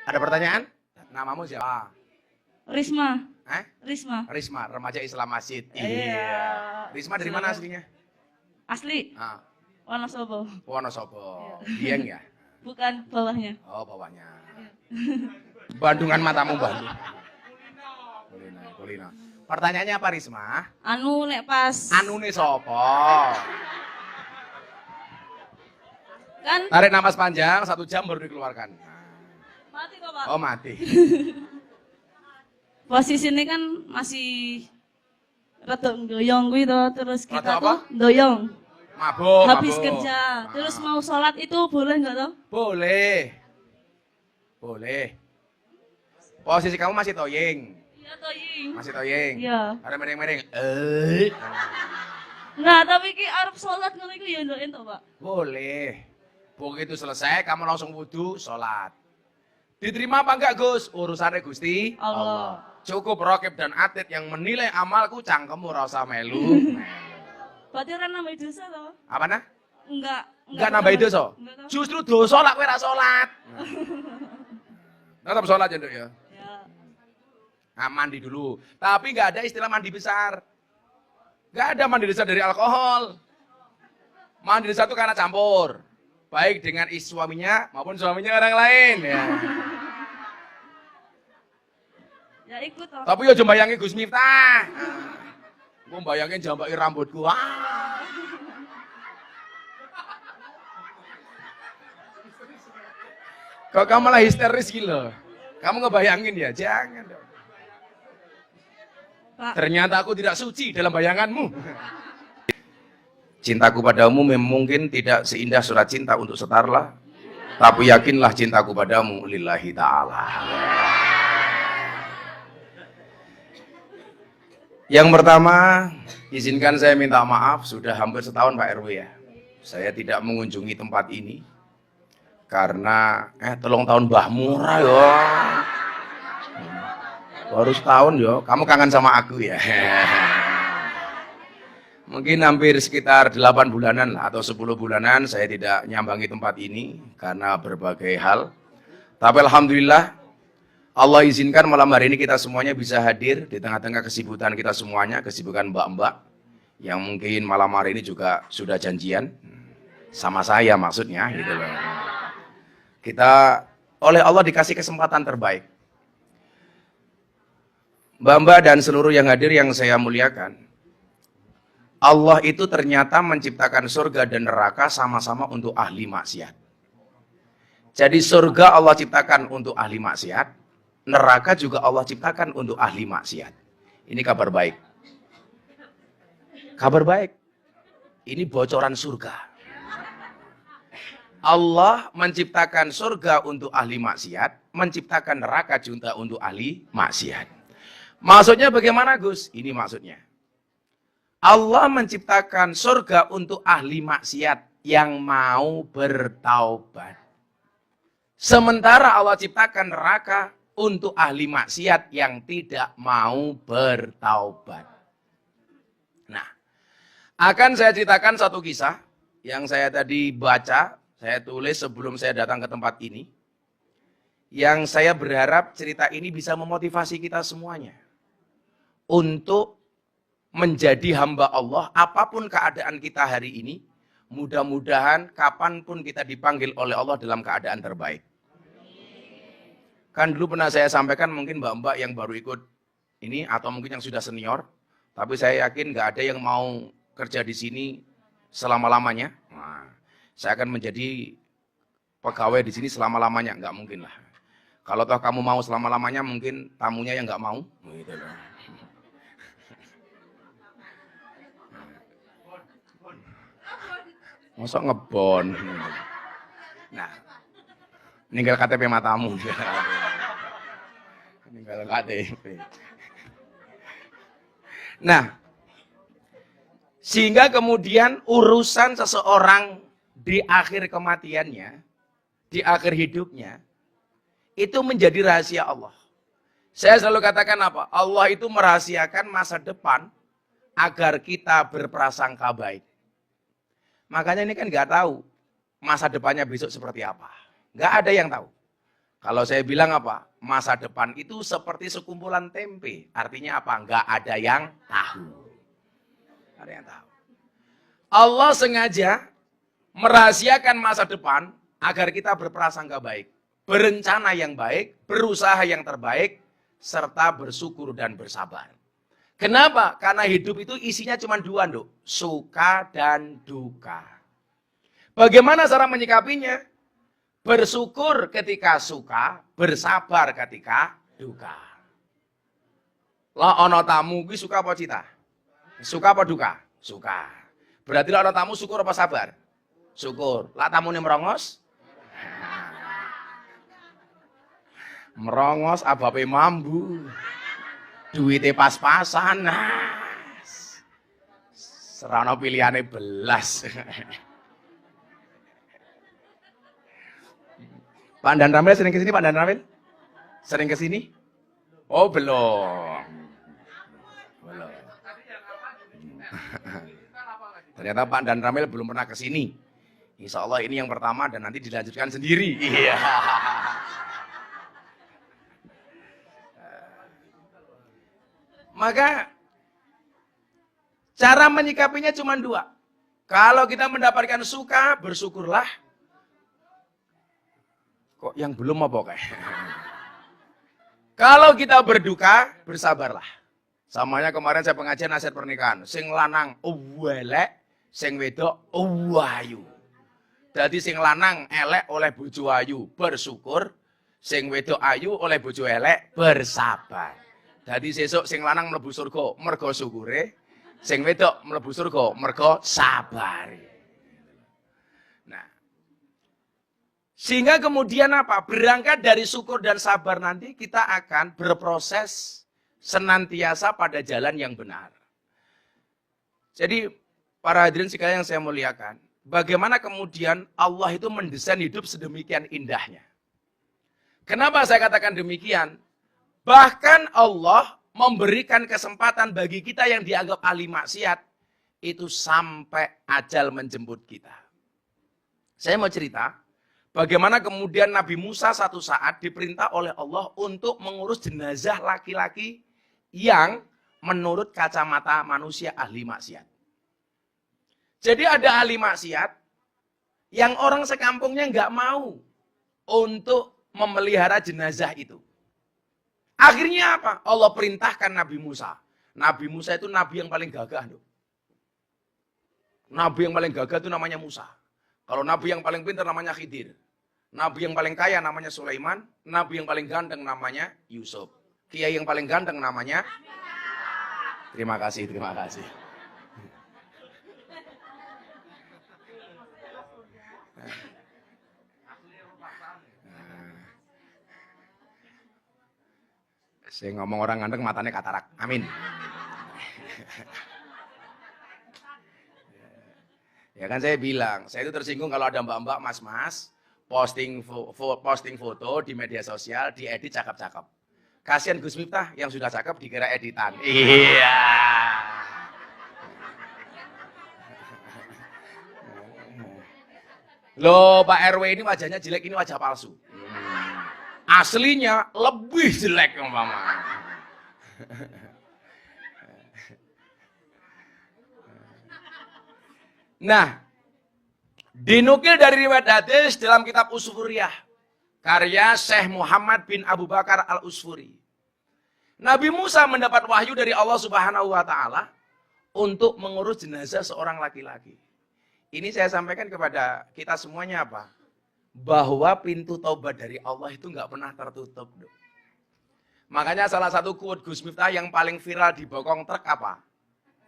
Ada pertanyaan? Namamu siapa? Risma. Eh? Risma. Risma, remaja Islam Masjid. Iya. Risma dari mana aslinya? Asli. Ah, Wonosobo. Wonosobo. Iya. Dieng ya? Bukan bawahnya. Oh, bawahnya. Bandungan matamu Bandung. Kulino. Pertanyaannya apa Risma? Anu nek pas. Anune sopo? Kan Tarik napas panjang 1 jam baru dikeluarkan. mati kok, Pak. Oh, mati. Posisi ini kan masih rada doyong gitu, terus kita Rada apa? tuh doyong. Mabuk. Habis mabuk. kerja, terus mau sholat itu boleh nggak toh? Boleh. Boleh. Posisi kamu masih toying. Iya toying. Masih toying. Iya. Ada mereng-mereng. Nah, tapi ki arep sholat ngono iku ya ndoken toh, Pak. Boleh. Begitu selesai kamu langsung wudu, sholat. Diterima apa enggak Gus? Urusannya Gusti Allah. Cukup rokib dan atid yang menilai amalku cangkemmu rasa melu. Berarti ora nambah dosa toh? Apa nah? Enggak Nambah dosa. Enggak toh? Justru dosa lah kowe ra salat. Tetap sholat ya, Nduk ya. Ya. Nah, mandi dulu. Tapi nggak ada istilah mandi besar. Nggak ada mandi besar dari alkohol. Mandi besar itu karena campur. Baik dengan suaminya maupun suaminya orang lain. Ya. Ya ikut toh. Tapi yo bayangin Gus Miftah. Gue bayangin jambaki rambutku. Kok kamu malah histeris gitu. Kamu ngebayangin ya? Jangan dong. Pak. Ternyata aku tidak suci dalam bayanganmu. Cintaku padamu mungkin tidak seindah surat cinta untuk Setarlah. Tapi yakinlah cintaku padamu lillahi ta'ala. Yang pertama, izinkan saya minta maaf, sudah hampir setahun Pak RW ya. Saya tidak mengunjungi tempat ini. Karena, tolong tahun Mbah Murah ya. Baru setahun ya, kamu kangen sama aku ya. Mungkin hampir sekitar 8 bulanan atau 10 bulanan saya tidak nyambangi tempat ini karena berbagai hal. Tapi Alhamdulillah Allah izinkan malam hari ini kita semuanya bisa hadir di tengah-tengah kesibukan kita semuanya, kesibukan mbak-mbak yang mungkin malam hari ini juga sudah janjian sama saya maksudnya gitu loh. Kita oleh Allah dikasih kesempatan terbaik. Mbak-mbak dan seluruh yang hadir yang saya muliakan, Allah itu ternyata menciptakan surga dan neraka sama-sama untuk ahli maksiat. Jadi surga Allah ciptakan untuk ahli maksiat, neraka juga Allah ciptakan untuk ahli maksiat. Ini kabar baik. Kabar baik. Ini bocoran surga. Allah menciptakan surga untuk ahli maksiat, menciptakan neraka juga untuk ahli maksiat. Maksudnya bagaimana Gus? Ini maksudnya. Allah menciptakan surga untuk ahli maksiat yang mau bertaubat. Sementara Allah ciptakan neraka untuk ahli maksiat yang tidak mau bertaubat. Nah, akan saya ceritakan satu kisah yang saya tadi baca, saya tulis sebelum saya datang ke tempat ini. Yang saya berharap cerita ini bisa memotivasi kita semuanya. Untuk menjadi hamba Allah, apapun keadaan kita hari ini, mudah-mudahan kapanpun kita dipanggil oleh Allah dalam keadaan terbaik. Kan dulu pernah saya sampaikan mungkin mbak-mbak yang baru ikut ini, atau mungkin yang sudah senior, tapi saya yakin nggak ada yang mau kerja di sini selama-lamanya. Nah, saya akan menjadi pegawai di sini selama-lamanya, nggak mungkin lah. Kalau toh kamu mau selama-lamanya, mungkin tamunya yang nggak mau. Gitu loh. Masa ngebon. Nah, ninggal KTP matamu. Ninggal KTP. Nah, sehingga kemudian urusan seseorang di akhir kematiannya, di akhir hidupnya, itu menjadi rahasia Allah. Saya selalu katakan apa? Allah itu merahasiakan masa depan agar kita berprasangka baik. Makanya ini kan nggak tahu masa depannya besok seperti apa. Nggak ada yang tahu. Kalau saya bilang apa? Masa depan itu seperti sekumpulan tempe. Artinya apa? Enggak ada yang tahu. Nggak ada yang tahu. Allah sengaja merahasiakan masa depan agar kita berprasangka baik, berencana yang baik, berusaha yang terbaik, serta bersyukur dan bersabar. Kenapa? Karena hidup itu isinya cuma dua, Nduk. Suka dan duka. Bagaimana cara menyikapinya? Bersyukur ketika suka, bersabar ketika duka. Lah ono tamu kuwi suka apa cita? Suka apa duka? Suka. Berarti lah ono tamu syukur apa sabar? Syukur. Lah tamune merongos? Merongos abape mambu. Duite pas-pasan. Serana pilihane belas. Pak Dan Ramil sering kesini, Pak Dan Ramil? Sering kesini? Oh, belum. Belum. Ternyata Pak Dan Ramil belum pernah kesini. Insya Allah ini yang pertama dan nanti dilanjutkan sendiri. Iya. Maka cara menyikapinya cuma dua. Kalau kita mendapatkan suka, bersyukurlah. Kok yang belum apa kayak? Kalau kita berduka, bersabarlah. Samanya kemarin saya pengajian nasihat pernikahan. Sing lanang elek, sing wedok ayu. Jadi sing lanang elek oleh bojo ayu, bersyukur. Sing wedok ayu oleh bojo elek, bersabar. Jadi sesuk sing lanang mlebu surga mergo syukure, sing wedok mlebu surga mergo sabare. Sehingga kemudian apa? Berangkat dari syukur dan sabar nanti kita akan berproses senantiasa pada jalan yang benar. Jadi para hadirin sekalian yang saya muliakan, bagaimana kemudian Allah itu mendesain hidup sedemikian indahnya. Kenapa saya katakan demikian? Bahkan Allah memberikan kesempatan bagi kita yang dianggap ahli maksiat itu sampai ajal menjemput kita. Saya mau cerita. Bagaimana kemudian Nabi Musa satu saat diperintah oleh Allah untuk mengurus jenazah laki-laki yang menurut kacamata manusia ahli maksiat. Jadi ada ahli maksiat yang orang sekampungnya nggak mau untuk memelihara jenazah itu. Akhirnya apa? Allah perintahkan Nabi Musa. Nabi Musa itu nabi yang paling gagah. Nabi yang paling gagah itu namanya Musa. Kalau nabi yang paling pintar namanya Khidir. Nabi yang paling kaya namanya Sulaiman. Nabi yang paling ganteng namanya Yusuf. Kiai yang paling ganteng namanya? Terima kasih, terima kasih. Saya ngomong orang ganteng matanya katarak. Amin. Ya kan saya bilang, saya itu tersinggung kalau ada mbak-mbak, mas-mas posting foto di media sosial, diedit cakep-cakep. Kasihan Gus Miftah yang sudah cakep dikira editan. Iya. Loh, Pak RW ini wajahnya jelek, ini wajah palsu. Aslinya lebih jelek umpama. Nah, dinukil dari riwayat hadis dalam kitab Usfuriyah, karya Syekh Muhammad bin Abu Bakar Al-Usfuri. Nabi Musa mendapat wahyu dari Allah Subhanahu wa taala untuk mengurus jenazah seorang laki-laki. Ini saya sampaikan kepada kita semuanya apa? Bahwa pintu taubat dari Allah itu nggak pernah tertutup. Makanya salah satu quote Gus Miftah yang paling viral di bokong truk apa?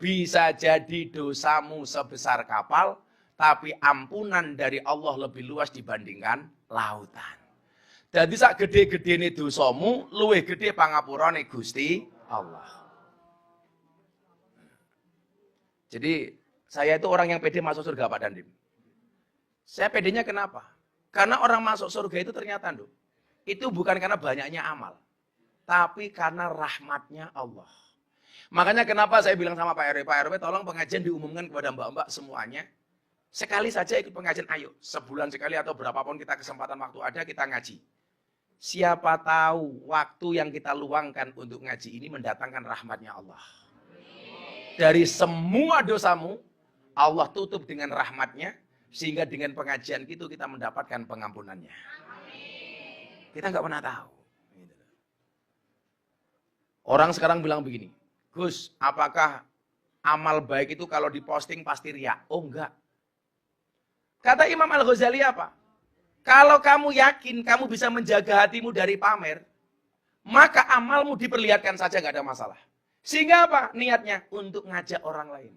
Bisa jadi dosamu sebesar kapal, tapi ampunan dari Allah lebih luas dibandingkan lautan. Jadi sak gede-gedene dosamu, luwih gede pangapurane Gusti Allah. Jadi saya itu orang yang pede masuk surga Pak Dandim. Saya pedenya kenapa? Karena orang masuk surga itu ternyata itu bukan karena banyaknya amal, tapi karena rahmatnya Allah. Makanya kenapa saya bilang sama Pak RW, tolong pengajian diumumkan kepada mbak-mbak semuanya. Sekali saja ikut pengajian, ayo. Sebulan sekali atau berapapun kita kesempatan waktu ada, kita ngaji. Siapa tahu waktu yang kita luangkan untuk ngaji ini mendatangkan rahmatnya Allah. Dari semua dosamu, Allah tutup dengan rahmatnya, sehingga dengan pengajian itu kita mendapatkan pengampunannya. Kita nggak pernah tahu. Orang sekarang bilang begini, Gus, apakah amal baik itu kalau diposting pasti riya? Oh enggak. Kata Imam Al-Ghazali apa? Kalau kamu yakin kamu bisa menjaga hatimu dari pamer, maka amalmu diperlihatkan saja nggak ada masalah. Sehingga apa? Niatnya untuk ngajak orang lain.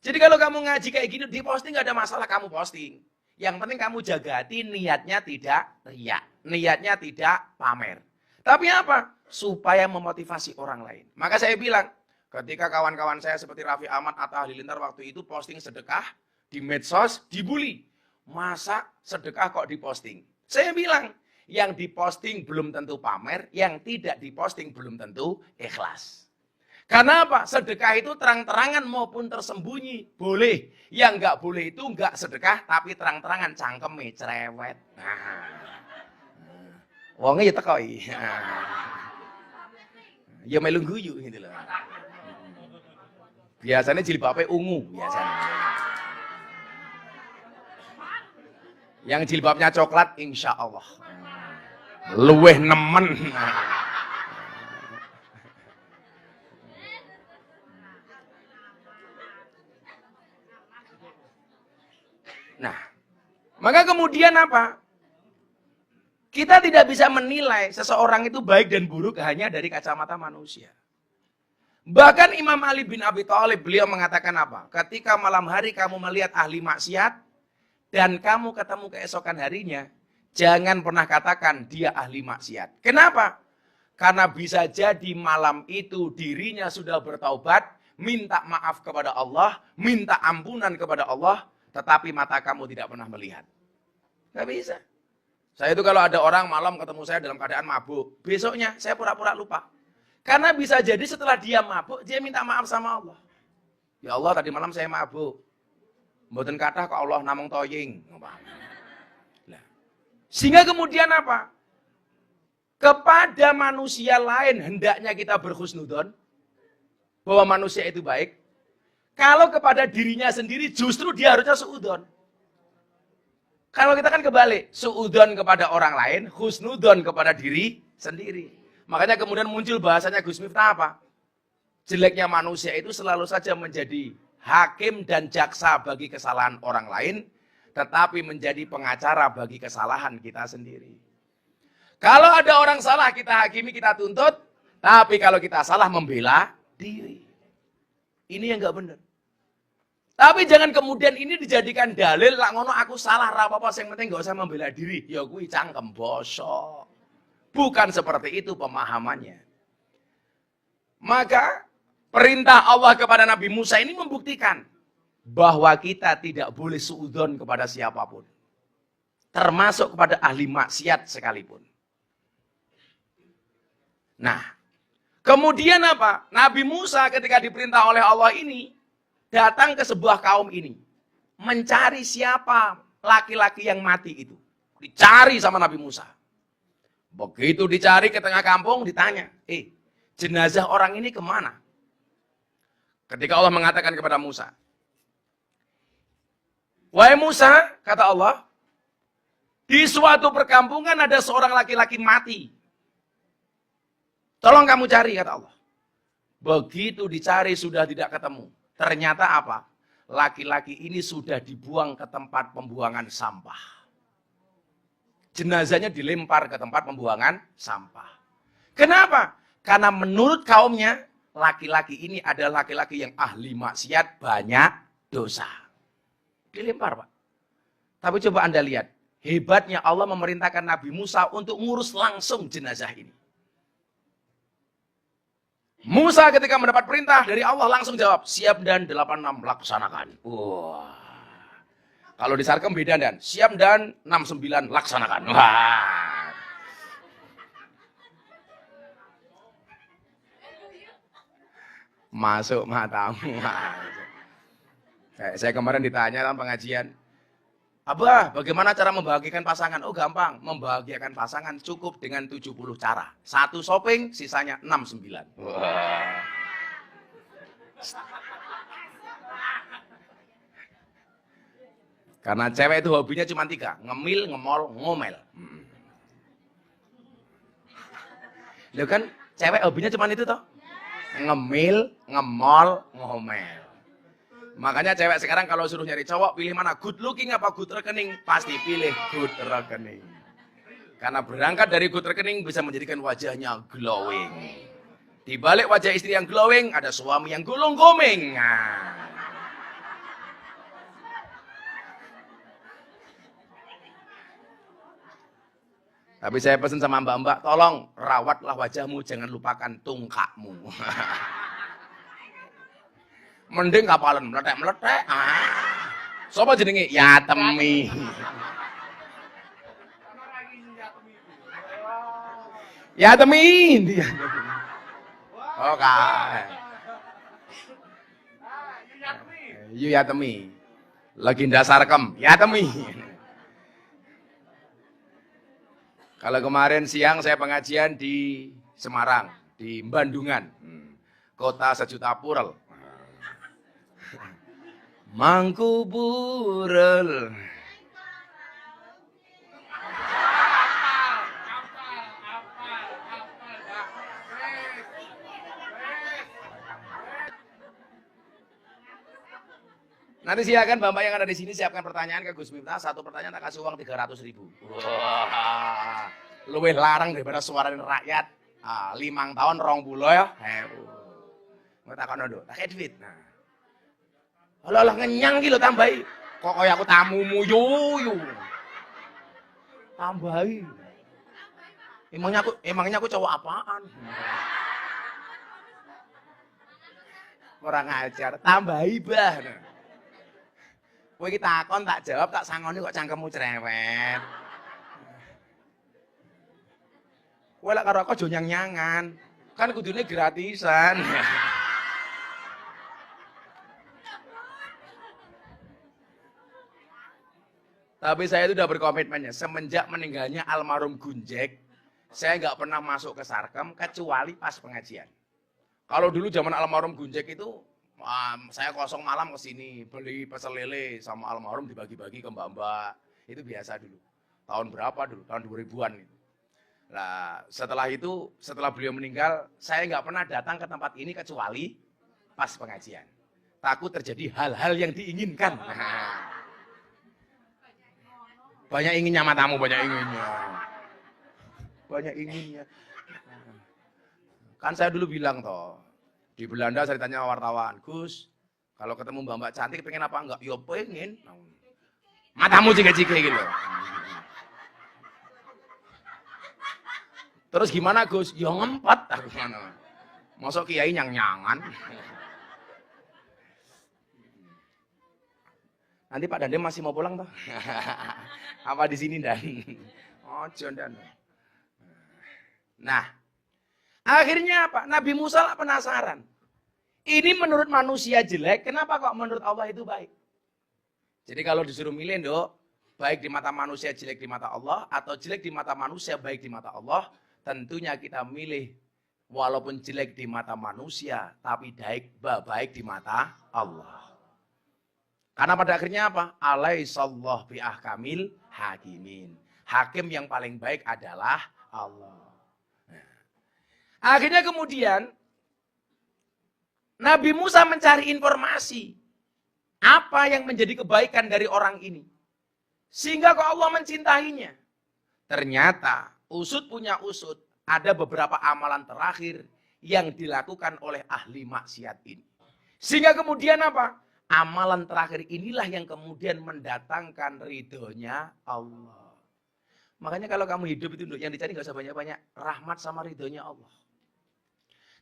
Jadi kalau kamu ngaji kayak gini, diposting nggak ada masalah, kamu posting. Yang penting kamu jaga hati, niatnya tidak riya, niatnya tidak pamer. Tapi apa? Supaya memotivasi orang lain. Maka saya bilang, ketika kawan-kawan saya seperti Raffi Ahmad atau Halilintar waktu itu posting sedekah di medsos, dibully. Masa sedekah kok diposting? Saya bilang, yang diposting belum tentu pamer, yang tidak diposting belum tentu ikhlas. Karena apa? Sedekah itu terang-terangan maupun tersembunyi. Boleh. Yang nggak boleh itu nggak sedekah, tapi terang-terangan cangkeme cerewet. Wongnya ya tekoi. Ya melu guyu gitu loh. Biasanya jilbabnya ungu biasanya. Yang jilbabnya coklat, insya Allah. Luweh nemen. Nah, maka kemudian apa? Kita tidak bisa menilai seseorang itu baik dan buruk hanya dari kacamata manusia. Bahkan Imam Ali bin Abi Thalib, beliau mengatakan apa? Ketika malam hari kamu melihat ahli maksiat, dan kamu ketemu keesokan harinya, jangan pernah katakan dia ahli maksiat. Kenapa? Karena bisa jadi malam itu dirinya sudah bertaubat, minta maaf kepada Allah, minta ampunan kepada Allah, tetapi mata kamu tidak pernah melihat. Gak bisa. Saya itu kalau ada orang malam ketemu saya dalam keadaan mabuk, besoknya saya pura-pura lupa. Karena bisa jadi setelah dia mabuk, dia minta maaf sama Allah. Ya Allah, tadi malam saya mabuk. Mboten kathah kok Allah namung toying. Nah, sehingga kemudian apa? Kepada manusia lain hendaknya kita berhusnudon, bahwa manusia itu baik. Kalau kepada dirinya sendiri justru dia harusnya suudon. Kalau kita kan kebalik, suudon kepada orang lain, husnudon kepada diri sendiri. Makanya kemudian muncul bahasanya Gus Miftah apa? Jeleknya manusia itu selalu saja menjadi hakim dan jaksa bagi kesalahan orang lain, tetapi menjadi pengacara bagi kesalahan kita sendiri. Kalau ada orang salah, kita hakimi, kita tuntut, tapi kalau kita salah, membela diri. Ini yang nggak benar. Tapi jangan kemudian ini dijadikan dalil, lah ngono aku salah, apa-apa, yang penting nggak usah membela diri. Ya kuwi cangkem bosok. Bukan seperti itu pemahamannya. Maka perintah Allah kepada Nabi Musa ini membuktikan bahwa kita tidak boleh suudzon kepada siapapun. Termasuk kepada ahli maksiat sekalipun. Nah, kemudian apa? Nabi Musa ketika diperintah oleh Allah ini, datang ke sebuah kaum ini. Mencari siapa laki-laki yang mati itu. Dicari sama Nabi Musa. Begitu dicari ke tengah kampung, ditanya, jenazah orang ini kemana? Ketika Allah mengatakan kepada Musa, wahai Musa, kata Allah, di suatu perkampungan ada seorang laki-laki mati. Tolong kamu cari, kata Allah. Begitu dicari sudah tidak ketemu. Ternyata apa? Laki-laki ini sudah dibuang ke tempat pembuangan sampah. Jenazahnya dilempar ke tempat pembuangan sampah. Kenapa? Karena menurut kaumnya, laki-laki ini adalah laki-laki yang ahli maksiat, banyak dosa. Dilempar, Pak. Tapi coba Anda lihat, hebatnya Allah memerintahkan Nabi Musa untuk ngurus langsung jenazah ini. Musa ketika mendapat perintah dari Allah langsung jawab, siap dan 86 laksanakan. Wah. Kalau di Sarkem beda dan siap dan 69 laksanakan. Wah. Masuk matamu. Saya kemarin ditanya dalam pengajian, Abah, bagaimana cara membahagiakan pasangan? Oh gampang, membahagiakan pasangan cukup dengan 70 cara. 1 shopping, sisanya 69. Wah. Karena cewek itu hobinya cuma 3, ngemil, ngemol, ngomel. Loh kan, cewek hobinya cuma itu toh? Ngemil, ngemol, ngomel. Makanya cewek sekarang kalau suruh nyari cowok, pilih mana? Good looking apa good rekening? Pasti pilih good rekening. Karena berangkat dari good rekening bisa menjadikan wajahnya glowing. Di balik wajah istri yang glowing, ada suami yang gulung-goming. Nah. Tapi saya pesan sama mbak-mbak, tolong rawatlah wajahmu, jangan lupakan tungkakmu. Mending kapalan meletek-meletek. Sopo jenenge? Ya Temi. Ya Temi. Oh kan. Ya Temi. Legenda Sarkem. Ya Temi. Kalau kemarin siang saya pengajian di Semarang, di Bandungan, kota sejuta purel. Mangkuburel. Nanti silakan Bapak yang ada di sini siapkan pertanyaan ke Gus Miftah. 1 pertanyaan tak kasih uang 300.000. Wah, luwih larang daripada suara rakyat. 5 tahun 20 ya. Nggak takon ndo, tak duit. Nah. Alah ngenyang ki lho tambahi. Kok kaya aku tamumu yo. Tambahi. Emangnya aku cowok apaan? Kurang ajar, tambahi bah. Kowe iki takon tak jawab tak sangoni kok cangkemmu cerewet. Kowe lek karo aku aja nyang-nyangan. Kan kudune gratisan. Tapi saya itu udah berkomitmennya. Semenjak meninggalnya almarhum Gunjek, saya nggak pernah masuk ke Sarkem kecuali pas pengajian. Kalau dulu zaman almarhum Gunjek itu, saya kosong malam ke sini beli pecel lele sama almarhum dibagi-bagi ke mbak-mbak. Itu biasa dulu. Tahun berapa dulu? Tahun 2000-an itu. Nah, setelah itu, setelah beliau meninggal, saya nggak pernah datang ke tempat ini kecuali pas pengajian. Takut terjadi hal-hal yang diinginkan. Banyak inginnya matamu, banyak inginnya. Banyak inginnya. Kan saya dulu bilang toh, di Belanda saya ditanya wartawan, Gus, kalau ketemu mbak-mbak cantik pengen apa enggak? Ya pengen. Matamu jika-jika gitu. Terus gimana Gus? Ya ngempet. Masuk kiai nyang-nyangan. Nanti Pak Dandem masih mau pulang toh? Apa di sini Dan? Ojo Dan. Nah, akhirnya apa? Nabi Musa penasaran. Ini menurut manusia jelek, kenapa kok menurut Allah itu baik? Jadi kalau disuruh milih, Dok, baik di mata manusia, jelek di mata Allah, atau jelek di mata manusia, baik di mata Allah, tentunya kita milih walaupun jelek di mata manusia, tapi baik di mata Allah. Karena pada akhirnya apa? Alaihissallahu biahkamil hakimin. Hakim yang paling baik adalah Allah. Nah. Akhirnya kemudian Nabi Musa mencari informasi. Apa yang menjadi kebaikan dari orang ini. Sehingga kok Allah mencintainya. Ternyata usut punya usut. Ada beberapa amalan terakhir yang dilakukan oleh ahli maksiat ini. Sehingga kemudian apa? Amalan terakhir inilah yang kemudian mendatangkan ridhonya Allah. Makanya kalau kamu hidup itu yang dicari gak usah banyak-banyak. Rahmat sama ridhonya Allah.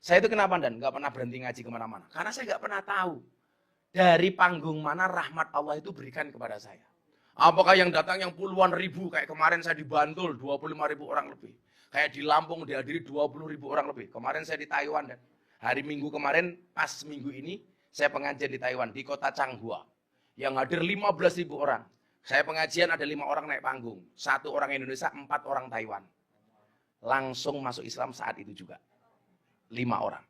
Saya itu kenapa Dan gak pernah berhenti ngaji kemana-mana? Karena saya gak pernah tahu dari panggung mana rahmat Allah itu berikan kepada saya. Apakah yang datang yang puluhan ribu, kayak kemarin saya di Bantul 25.000 orang lebih. Kayak di Lampung dihadiri 20.000 orang lebih. Kemarin saya di Taiwan Dan. Hari Minggu kemarin, pas minggu ini, saya pengajian di Taiwan, di kota Changhua. Yang hadir 15.000 orang. Saya pengajian ada 5 orang naik panggung. 1 orang Indonesia, 4 orang Taiwan. Langsung masuk Islam saat itu juga. 5 orang.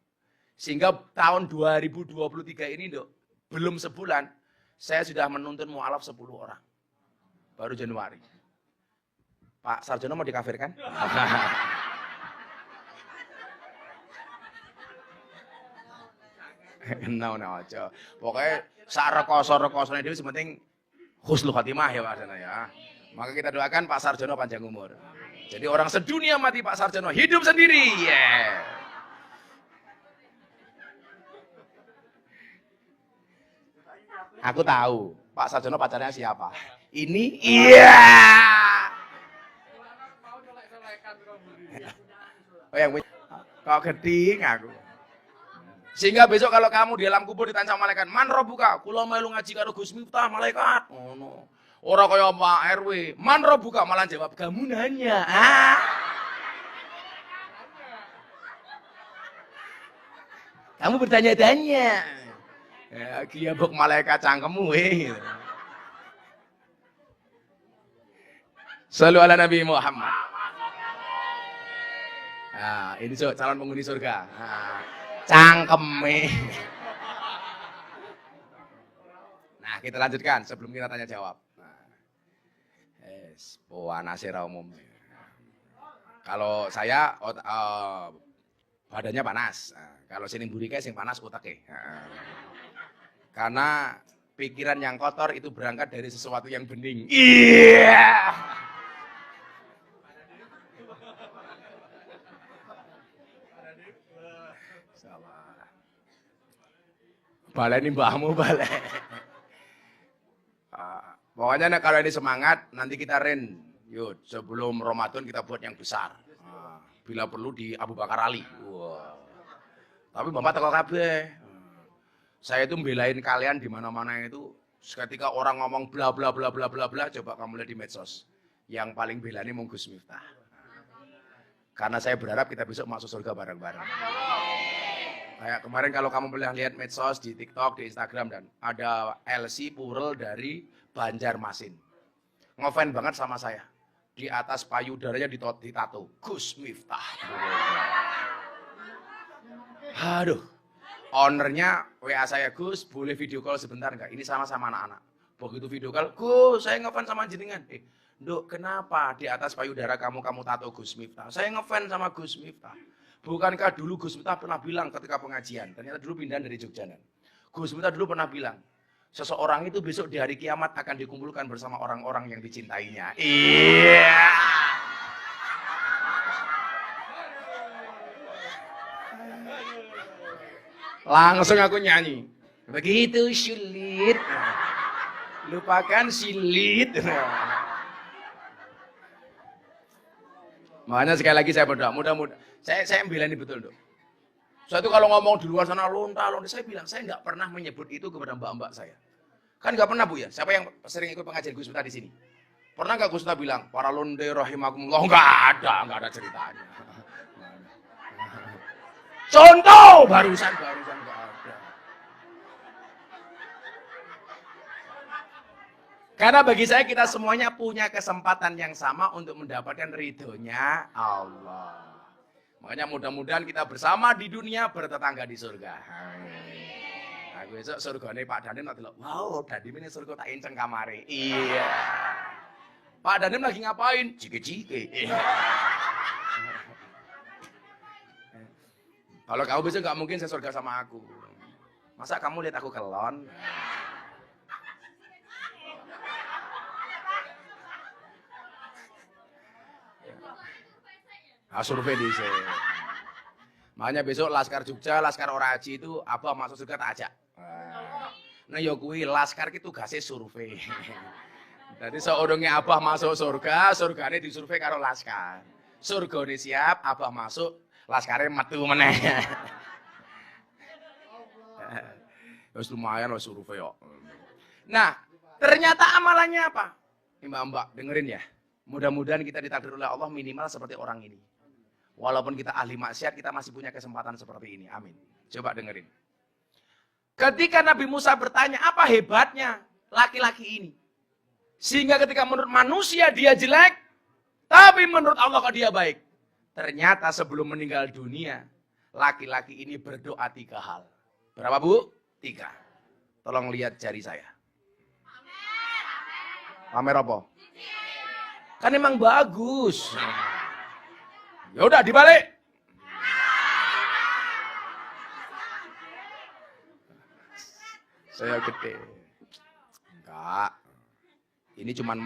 Sehingga tahun 2023 ini, Dok, belum sebulan, saya sudah menuntun mu'alaf 10 orang. Baru Januari. Pak Sarjono mau dikafirkan? No, aja. Pokoknya sak-rekoso-rekosone dhewe sementing husnul khotimah ya Pak Sarjono ya. Maka kita doakan Pak Sarjono panjang umur. Jadi orang sedunia mati Pak Sarjono, hidup sendiri. Yeah. Aku tahu Pak Sarjono pacarnya siapa. Ini iya. Oh yang kok geding aku. Sehingga besok kalau kamu di alam kubur ditanya sama malaikat, "Man robbuka?" Kula melu ngaji karo Gus Miftah, malaikat. Ngono. Ora kaya Pak RW, "Man robbuka?" Malah jawab, "Kamu nanya." Ah. Kamu bertanya-tanya. Ya, giabok malaikat cangkemmu gitu. Shallu ala Nabi Muhammad. Nah, ini calon penghuni surga. Nah, cangkeme. Nah, kita lanjutkan sebelum kita tanya jawab. Nah, puanase ra umum. Kalau saya badannya panas. Nah, kalau sini burike sing panas utake. Nah, karena pikiran yang kotor itu berangkat dari sesuatu yang bening. Iya. Baleni mbahmu balik. Pokoknya kalau ini semangat, nanti kita yuk sebelum Ramadan kita buat yang besar. Bila perlu di Abu Bakar Ali. Wow. Tapi Bapak teko kabeh. Saya itu membelain kalian di mana-mana itu. Ketika orang ngomong bla bla bla bla bla bla, coba kamu lihat di medsos. Yang paling belani mung Gus Miftah. Karena saya berharap kita besok masuk surga bareng-bareng. Kayak kemarin kalau kamu pernah lihat medsos di TikTok, di Instagram, dan ada LC Purel dari Banjarmasin. Ngefans banget sama saya. Di atas payudaranya ditato Gus Miftah. Aduh. Ownernya WA saya, "Gus, boleh video call sebentar enggak? Ini sama-sama anak-anak." Begitu video call, "Gus, saya ngefans sama jenengan." Nduk, kenapa di atas payudara kamu tato Gus Miftah? Saya ngefans sama Gus Miftah. Bukankah dulu Gus Miftah pernah bilang ketika pengajian, ternyata dulu pindahan dari Jogja. Gus Miftah dulu pernah bilang, seseorang itu besok di hari kiamat akan dikumpulkan bersama orang-orang yang dicintainya. Iya. Langsung aku nyanyi. Begitu sulit. Lupakan silit. Makanya sekali lagi saya berdoa, mudah-mudahan saya bilang ini betul, Dok. Saya itu kalau ngomong di luar sana lonta, saya bilang saya nggak pernah menyebut itu kepada mbak-mbak saya. Kan nggak pernah Bu ya. Siapa yang sering ikut pengajian Gus Miftah di sini? Pernah nggak Gus Miftah bilang para londe rahimakumullah? Nggak ada ceritanya. Contoh barusan nggak ada. Karena bagi saya kita semuanya punya kesempatan yang sama untuk mendapatkan ridhonya Allah. Makanya mudah-mudahan kita bersama di dunia bertetangga di surga. Aku besok surgane Pak Danim nanti loh. Wow, Danim ini surga tak enceng kamare. Iya. Pak Danim lagi ngapain? Jike-jike. Kalau kamu besok nggak mungkin saya surga sama aku. Masa kamu lihat aku kelon? Survei di sini. Makanya besok Laskar Jogja, Laskar Oraji itu Abah masuk surga tak ajak. Nah ya kuwi Laskar ki tugase survei. Jadi seorangnya Abah masuk surga, surgane disurvei karo Laskar. Surgane siap, Abah masuk, Laskare metu meneh. Wis lumayan wis survei kok. Nah, ternyata amalannya apa? Mbak-mbak, dengerin ya. Mudah-mudahan kita ditakdir oleh Allah minimal seperti orang ini. Walaupun kita ahli maksiat, kita masih punya kesempatan seperti ini. Amin. Coba dengerin. Ketika Nabi Musa bertanya, apa hebatnya laki-laki ini? Sehingga ketika menurut manusia dia jelek, tapi menurut Allah kok dia baik. Ternyata sebelum meninggal dunia, laki-laki ini berdoa 3 hal. Berapa Bu? 3. Tolong lihat jari saya. Pamer apa? Kan emang bagus. Ya udah dibalik. Saya gede. Enggak. Ini cuman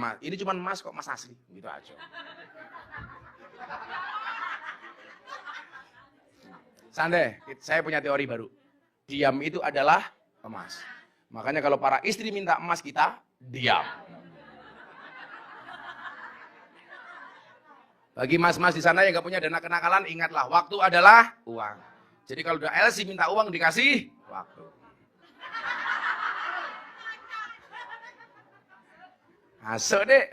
emas kok, emas asli. Gitu aja. Santai, saya punya teori baru. Diam itu adalah emas. Makanya kalau para istri minta emas kita, diam. Bagi mas-mas di sana yang gak punya dana kenakalan, ingatlah, waktu adalah uang. Jadi kalau udah LC minta uang, dikasih waktu. Masuk deh.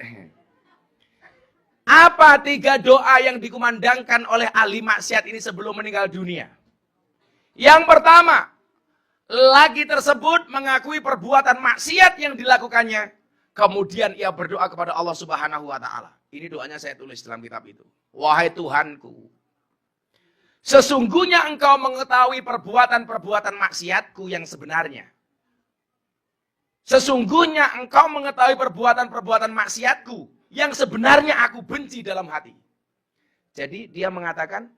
Apa 3 doa yang dikumandangkan oleh ahli maksiat ini sebelum meninggal dunia? Yang pertama, laki tersebut mengakui perbuatan maksiat yang dilakukannya. Kemudian ia berdoa kepada Allah Subhanahu wa Ta'ala. Ini doanya saya tulis dalam kitab itu. Wahai Tuhanku, sesungguhnya engkau mengetahui perbuatan-perbuatan maksiatku yang sebenarnya. Sesungguhnya engkau mengetahui perbuatan-perbuatan maksiatku yang sebenarnya aku benci dalam hati. Jadi dia mengatakan,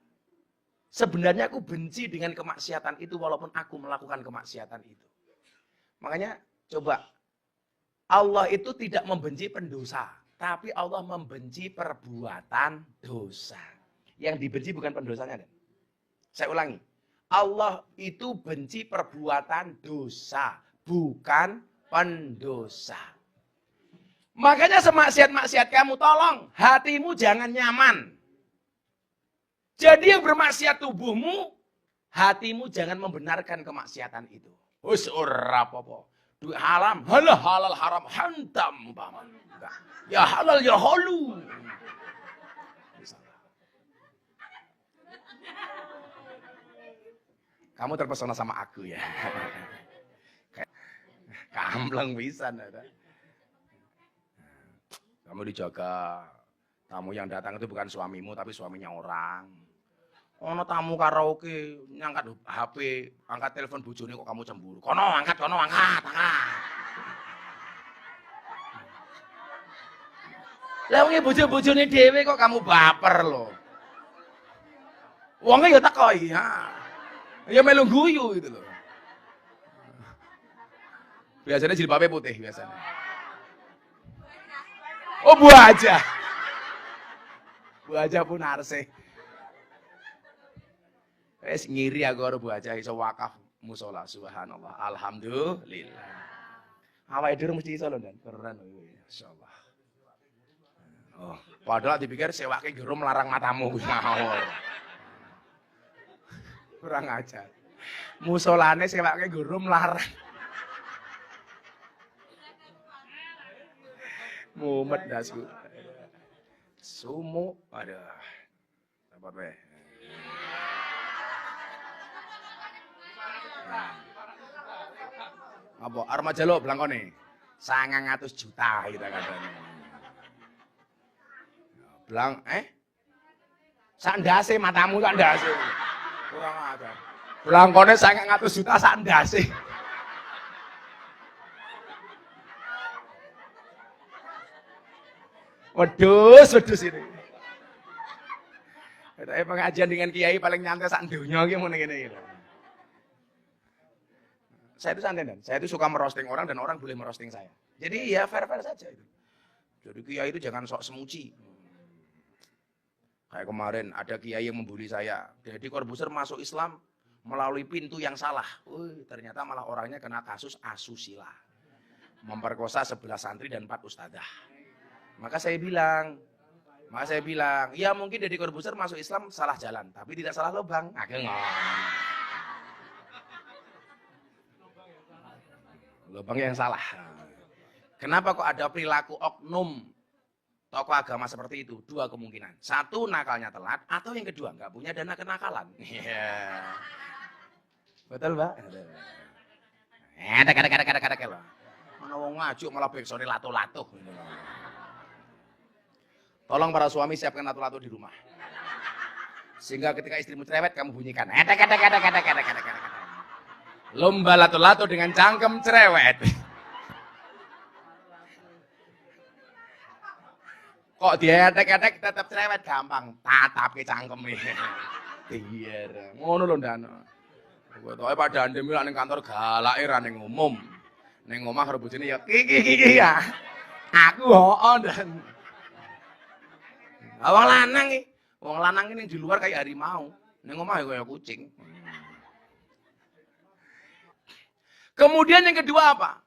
sebenarnya aku benci dengan kemaksiatan itu walaupun aku melakukan kemaksiatan itu. Makanya coba, Allah itu tidak membenci pendosa, tapi Allah membenci perbuatan dosa. Yang dibenci bukan pendosanya. Saya ulangi, Allah itu benci perbuatan dosa, bukan pendosa. Makanya semaksiat-maksiat kamu, tolong hatimu jangan nyaman. Jadi yang bermaksiat tubuhmu, hatimu jangan membenarkan kemaksiatan itu. Hus ora apa-apa. Duit haram, halal haram, hantam paman. Ya halal ya halu. Kamu terpesona sama aku ya. Kampleng pisan ada. Kamu dijaga. Tamu yang datang itu bukan suamimu tapi suaminya orang. Ono tamu karaoke nyangkat HP, angkat telepon bojone kok kamu cemburu. Kono angkat. Lah wong bojo-bojone dhewe kok kamu baper lho. Wonge ya teko ya. Ya melu guyu gitu loh. Biasanya jilbabnya putih biasanya. Oh Bu Haja. Bu Haja pun arse. Wes ngiri aku karo Bu Haja iso wakaf musala subhanallah. Alhamdulillah. Awake dhewe mesti iso lho Dan. Keren insyaallah. Oh, padahal dipikir sewake jero melarang matamu kuwi ngawur. Kurang ajar. Musolane sewake jero melarang. Mumet dasku. Sumu, aduh. Dapat weh. Apa armaja lo blangkone? 900 juta kita katanya. Blang sak ndase matamu sak ndase. Kurang ajar. Blangkone 900 juta sak ndase. Wedus ini. Tapi pengajian dengan kiai paling nyantai sak donya iki ngene iki. Saya itu santai Dan. Saya itu suka merosting orang dan orang boleh merosting saya. Jadi ya fair-fair saja itu. Jadi kiai itu jangan sok semuji. Kayak kemarin ada kiai yang membuli saya. Deddy Corbuzier masuk Islam melalui pintu yang salah. Ternyata malah orangnya kena kasus asusila. Memperkosa 11 santri dan 4 ustadzah. Maka saya bilang, ya mungkin Deddy Corbuzier masuk Islam salah jalan, tapi tidak salah lubang. Lubang yang salah. Kenapa kok ada perilaku oknum tokoh agama seperti itu? 2 kemungkinan. 1, nakalnya telat, atau yang kedua, nggak punya dana kenakalan. Betul, Mbak? Ana wong ngajuk malah beksone lato-lato. Tolong para suami siapkan lato-lato di rumah. Sehingga ketika istrimu cerewet kamu bunyikan etek. Lomba lato-lato dengan cangkem cerewet. Kok dietek-etek tetap cerewet gampang, tatap ke cangkeme. Iya, ngono lho ndana. Pokoke Pak Dandem ning kantor galake ra ning umum. Ning omah karo bojone ya kiki ya. Aku hooh dan wong lanang ini di luar kayak harimau, ning omah kayak kucing. Kemudian yang kedua apa?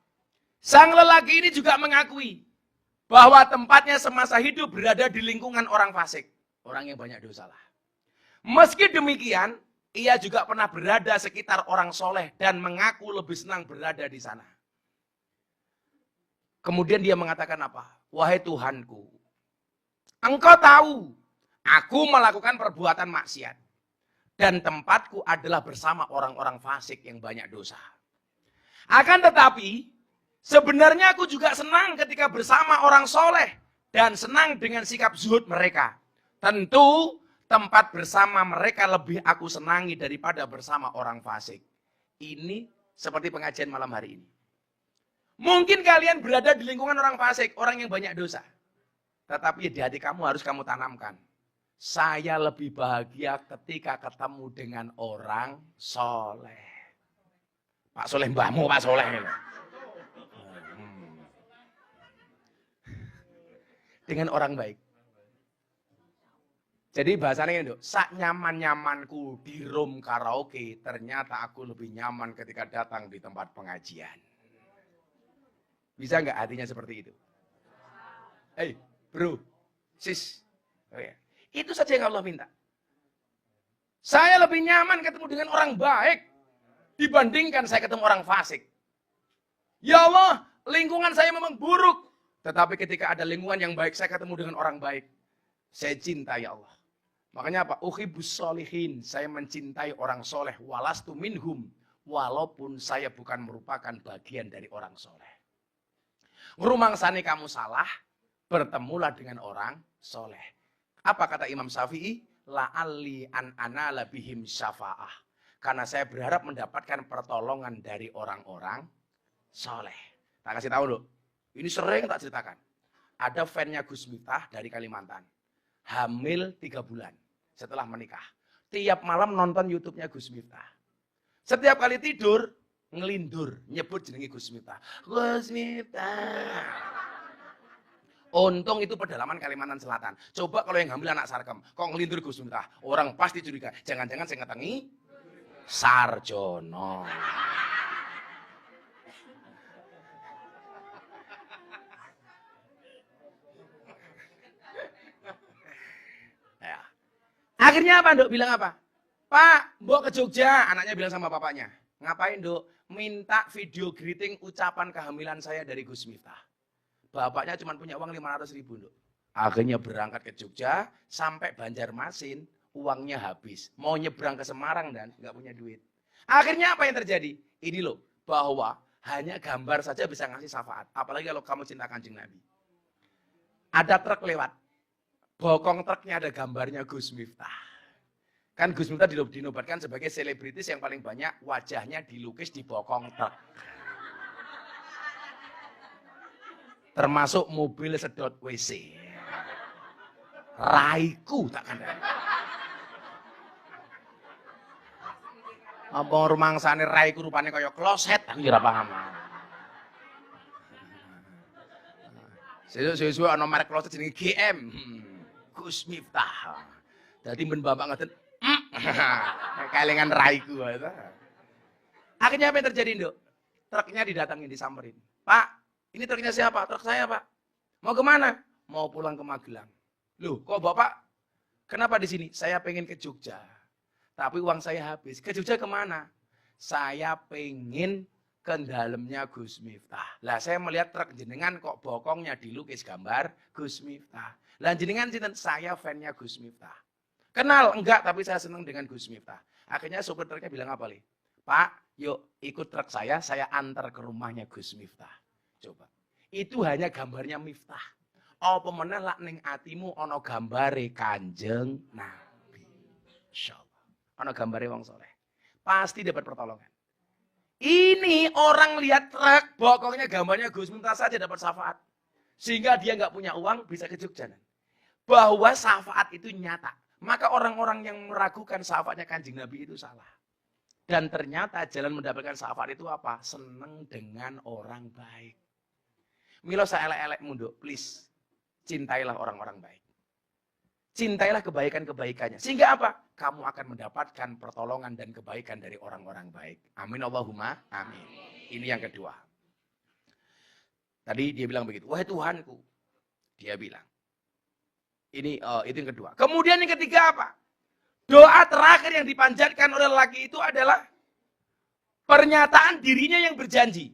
Sang lelaki ini juga mengakui bahwa tempatnya semasa hidup berada di lingkungan orang fasik, orang yang banyak dosa lah. Meski demikian, ia juga pernah berada sekitar orang soleh dan mengaku lebih senang berada di sana. Kemudian dia mengatakan apa? Wahai Tuhanku, Engkau tahu aku melakukan perbuatan maksiat dan tempatku adalah bersama orang-orang fasik yang banyak dosa. Akan tetapi, sebenarnya aku juga senang ketika bersama orang soleh dan senang dengan sikap zuhud mereka. Tentu tempat bersama mereka lebih aku senangi daripada bersama orang fasik. Ini seperti pengajian malam hari ini. Mungkin kalian berada di lingkungan orang fasik, orang yang banyak dosa. Tetapi di hati kamu harus kamu tanamkan. Saya lebih bahagia ketika ketemu dengan orang soleh. Pak Soleh mbahmu, Pak Soleh. Dengan orang baik. Jadi bahasanya ini, sak nyaman-nyamanku di room karaoke, ternyata aku lebih nyaman ketika datang di tempat pengajian. Bisa nggak hatinya seperti itu? Hey, bro, sis. Oh ya. Itu saja yang Allah minta. Saya lebih nyaman ketemu dengan orang baik dibandingkan saya ketemu orang fasik. Ya Allah, lingkungan saya memang buruk. Tetapi ketika ada lingkungan yang baik, saya ketemu dengan orang baik. Saya cinta ya Allah. Makanya apa? Uhibbus sholihin. Saya mencintai orang soleh. Walastu minhum. Walaupun saya bukan merupakan bagian dari orang soleh. Rumangsane kamu salah, bertemulah dengan orang soleh. Apa kata Imam Syafi'i? La'alli an anala bihim syafa'ah. Karena saya berharap mendapatkan pertolongan dari orang-orang soleh. Tak kasih tahu loh. Ini sering tak ceritakan. Ada fan-nya Gus Miftah dari Kalimantan. Hamil 3 bulan setelah menikah. Tiap malam nonton YouTube-nya Gus Miftah. Setiap kali tidur, ngelindur, nyebut jenenge Gus Miftah. Gus Miftah. Untung itu pedalaman Kalimantan Selatan. Coba kalau yang hamil anak Sarkem, kok ngelindur Gus Miftah. Orang pasti curiga. Jangan-jangan saya ngetengi Sarjono. Ya. Akhirnya apa, Nduk? Bilang apa? Pak, Mbok ke Jogja. Anaknya bilang sama bapaknya. Ngapain, Nduk? Minta video greeting ucapan kehamilan saya dari Gus Miftah. Bapaknya cuma punya uang 500.000, Nduk. Akhirnya berangkat ke Jogja, sampai Banjarmasin, uangnya habis. Mau nyebrang ke Semarang dan nggak punya duit. Akhirnya apa yang terjadi? Ini loh, bahwa hanya gambar saja bisa ngasih syafaat. Apalagi kalau kamu cinta Kanjeng Nabi. Ada truk lewat. Bokong truknya ada gambarnya Gus Miftah. Kan Gus Miftah dinobatkan sebagai selebritis yang paling banyak wajahnya dilukis di bokong truk. Termasuk mobil sedot WC. Raiku tak kandang. Apa rumangsane raiku rupane kaya kloset, aku ora paham. Sesuk ana merek kloset jenenge GM. Gus Miftah. Dadi men bapak ngoten. Kelingan raiku itu. Akhirnya apa yang terjadi, Nduk? Truknya didatangin, disamperin. Pak, ini truknya siapa? Truk saya, Pak. Mau kemana? Mau pulang ke Magelang. Loh, kok Bapak kenapa di sini? Saya pengen ke Jogja. Tapi uang saya habis. Ke Jogja kemana? Saya pengen ke dalamnya Gus Miftah. Lah saya melihat truk jenengan kok bokongnya dilukis gambar Gus Miftah. Lah jenengan sinten? Saya fan-nya Gus Miftah. Kenal? Enggak, tapi saya senang dengan Gus Miftah. Akhirnya sopir truknya bilang apa, Le? Pak, yuk ikut truk saya antar ke rumahnya Gus Miftah. Coba. Itu hanya gambarnya Miftah. Apa meneh lak ning atimu ana gambare Kanjeng Nabi. Insyaallah. Ana gambare wong soleh. Pasti dapat pertolongan. Ini orang lihat truk, pokoknya gambarnya Gus Miftah saja dapat syafaat. Sehingga dia nggak punya uang bisa ke Jogja. Bahwa syafaat itu nyata. Maka orang-orang yang meragukan syafaatnya Kanjeng Nabi itu salah. Dan ternyata jalan mendapatkan syafaat itu apa? Seneng dengan orang baik. Milo saya elek-elek munduk, please. Cintailah orang-orang baik. Cintailah kebaikan-kebaikannya. Sehingga apa? Kamu akan mendapatkan pertolongan dan kebaikan dari orang-orang baik. Amin Allahumma amin. Ini yang kedua. Tadi dia bilang begitu. Wahai Tuhanku. Dia bilang. Itu yang kedua. Kemudian yang ketiga apa? Doa terakhir yang dipanjatkan oleh lelaki itu adalah pernyataan dirinya yang berjanji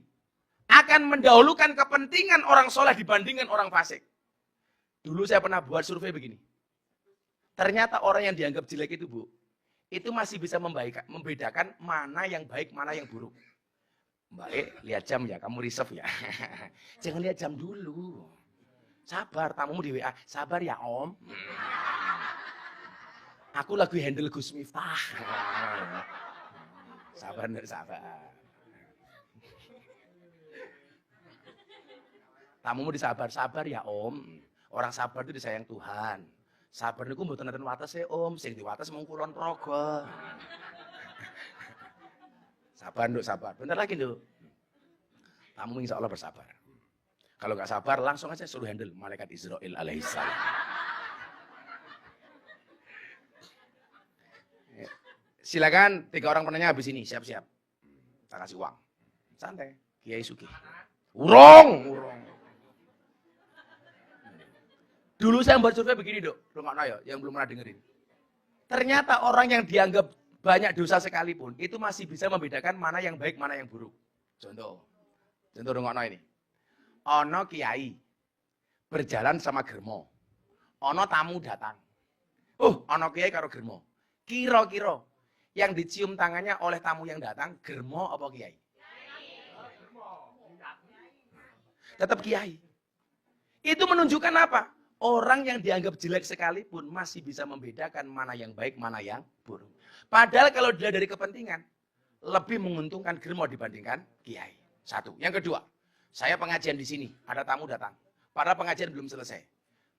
akan mendahulukan kepentingan orang soleh dibandingkan orang fasik. Dulu saya pernah buat survei begini. Ternyata orang yang dianggap jelek itu, Bu, itu masih bisa membedakan mana yang baik, mana yang buruk. Mbak, lihat jam ya, kamu reserve ya. Jangan lihat jam dulu. Sabar, tamumu di WA. Sabar ya, Om. Aku lagi handle Gus Miftah. Sabar, sabar. Tamumu disabar, sabar ya Om. Orang sabar itu disayang Tuhan. Sabar niku mboten nenten wates e Om, sing diwates mung kulon praga. Sabar Nduk, sabar. Bentar lagi Nduk. Tamu insya Allah bersabar. Kalau nggak sabar langsung aja suruh handle malaikat Israil alaihissalam. Silakan 3 orang penanya habis ini, siap-siap. Tak kasih uang. Santai, Kiai Sugih. Urung. Dulu saya membuat survei begini, Dok. Rungokno ya, yang belum pernah dengerin. Ternyata orang yang dianggap banyak dosa sekalipun, itu masih bisa membedakan mana yang baik, mana yang buruk. Contoh rungokno ini. Ono kiai berjalan sama germo. Ono tamu datang. Ono kiai karo germo. Kira-kira yang dicium tangannya oleh tamu yang datang, germo apa kiai? Tetap kiai. Itu menunjukkan apa? Orang yang dianggap jelek sekalipun masih bisa membedakan mana yang baik, mana yang buruk. Padahal kalau dilihat dari kepentingan, lebih menguntungkan germo dibandingkan kiai. Satu. Yang kedua, saya pengajian di sini, ada tamu datang. Padahal pengajian belum selesai.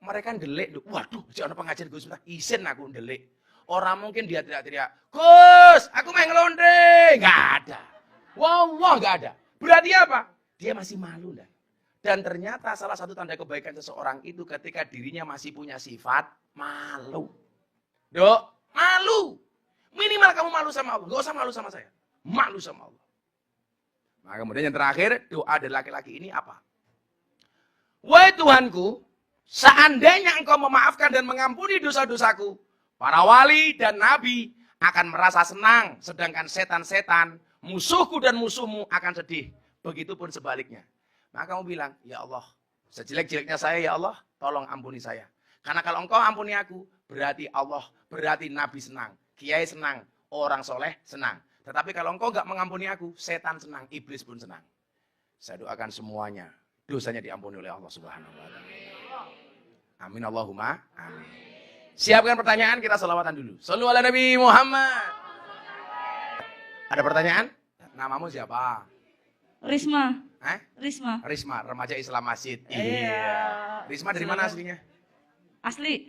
Mereka ndelik, waduh, jangan pengajian Gus Miftah, isin aku ndelik. Orang mungkin dia teriak-teriak, Gus, aku main ngelonde. Nggak ada. Wah, nggak ada. Berarti apa? Dia masih malu. Dan ternyata salah satu tanda kebaikan seseorang itu ketika dirinya masih punya sifat malu. Dok, malu. Minimal kamu malu sama Allah. Nggak usah malu sama saya. Malu sama Allah. Nah kemudian yang terakhir, doa dari laki-laki ini apa? Wahai Tuhanku, seandainya engkau memaafkan dan mengampuni dosa-dosaku, para wali dan nabi akan merasa senang, sedangkan setan-setan, musuhku dan musuhmu akan sedih. Begitupun sebaliknya. Maka kamu bilang, ya Allah, sejelek-jeleknya saya ya Allah, tolong ampuni saya. Karena kalau engkau ampuni aku, berarti Allah, berarti Nabi senang, Kiai senang, orang soleh senang. Tetapi kalau engkau nggak mengampuni aku, setan senang, iblis pun senang. Saya doakan semuanya, dosanya diampuni oleh Allah Subhanahu wa Ta'ala. Amin Allahumma amin. Siapkan pertanyaan, kita selawatan dulu. Shallu ala Nabi Muhammad. Ada pertanyaan? Namamu siapa? Risma. Risma, remaja Islam Masjid. Iya. Risma dari mana aslinya? Asli.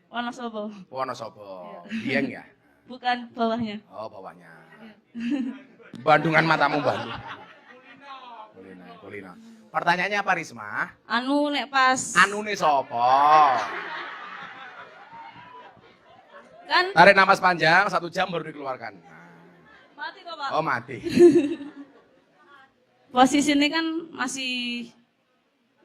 Wonosobo. Wonosobo. Dieng ya? Bukan, bawahnya. Oh, bawahnya. Bandungan matamu Bandung. Kulina. Pertanyaannya apa Risma? Anu nek pas. Anune sopo? Kan tarik napas panjang 1 jam baru dikeluarkan. mati kok, Pak. Oh, mati. Posisi ini kan masih